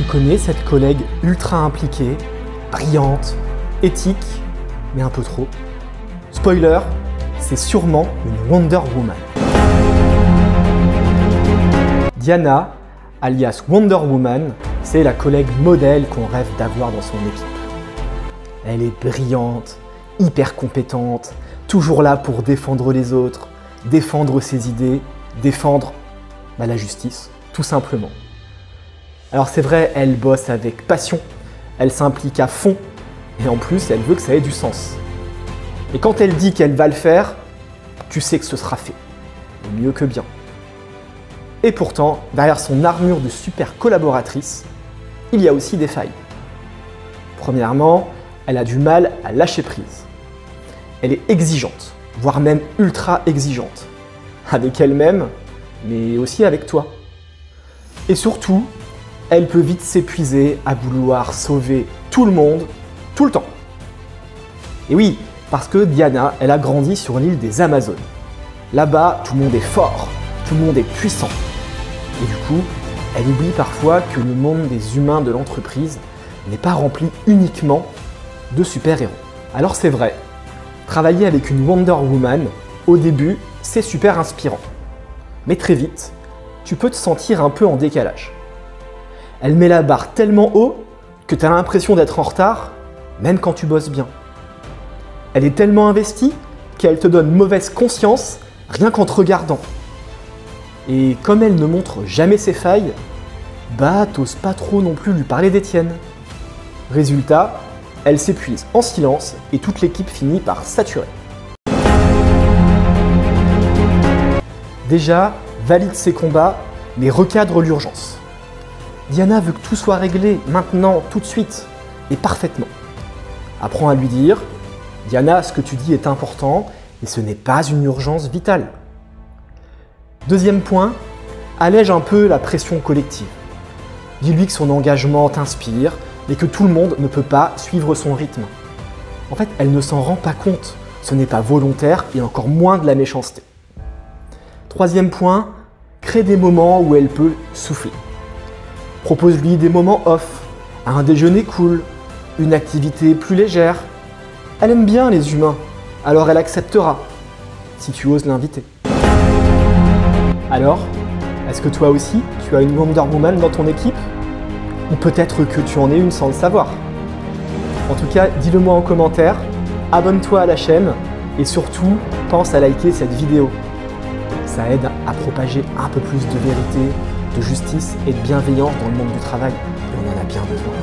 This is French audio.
Tu connais cette collègue ultra impliquée, brillante, éthique, mais un peu trop? Spoiler, c'est sûrement une Wonder Woman. Diana, alias Wonder Woman, c'est la collègue modèle qu'on rêve d'avoir dans son équipe. Elle est brillante, hyper compétente, toujours là pour défendre les autres, défendre ses idées, défendre la justice, tout simplement. Alors c'est vrai, elle bosse avec passion, elle s'implique à fond, et en plus elle veut que ça ait du sens. Et quand elle dit qu'elle va le faire, tu sais que ce sera fait, et mieux que bien. Et pourtant, derrière son armure de super collaboratrice, il y a aussi des failles. Premièrement, elle a du mal à lâcher prise. Elle est exigeante, voire même ultra exigeante. Avec elle-même, mais aussi avec toi. Et surtout, elle peut vite s'épuiser à vouloir sauver tout le monde, tout le temps. Et oui, parce que Diana, elle a grandi sur l'île des Amazones. Là-bas, tout le monde est fort, tout le monde est puissant. Et du coup, elle oublie parfois que le monde des humains de l'entreprise n'est pas rempli uniquement de super-héros. Alors c'est vrai, travailler avec une Wonder Woman, au début, c'est super inspirant. Mais très vite, tu peux te sentir un peu en décalage. Elle met la barre tellement haut que tu as l'impression d'être en retard, même quand tu bosses bien. Elle est tellement investie qu'elle te donne mauvaise conscience rien qu'en te regardant. Et comme elle ne montre jamais ses failles, t'oses pas trop non plus lui parler des tiennes. Résultat, elle s'épuise en silence et toute l'équipe finit par saturer. Déjà, valide ses combats, mais recadre l'urgence. Diana veut que tout soit réglé maintenant, tout de suite, et parfaitement. Apprends à lui dire « Diana, ce que tu dis est important, et ce n'est pas une urgence vitale. » Deuxième point, allège un peu la pression collective. Dis-lui que son engagement t'inspire, mais que tout le monde ne peut pas suivre son rythme. En fait, elle ne s'en rend pas compte. Ce n'est pas volontaire et encore moins de la méchanceté. Troisième point, crée des moments où elle peut souffler. Propose-lui des moments off, un déjeuner cool, une activité plus légère. Elle aime bien les humains, alors elle acceptera, si tu oses l'inviter. Alors, est-ce que toi aussi, tu as une Wonder Woman dans ton équipe? Ou peut-être que tu en es une sans le savoir. En tout cas, dis-le moi en commentaire, abonne-toi à la chaîne et surtout, pense à liker cette vidéo. Ça aide à propager un peu plus de vérité, de justice et de bienveillance dans le monde du travail. Et on en a bien besoin.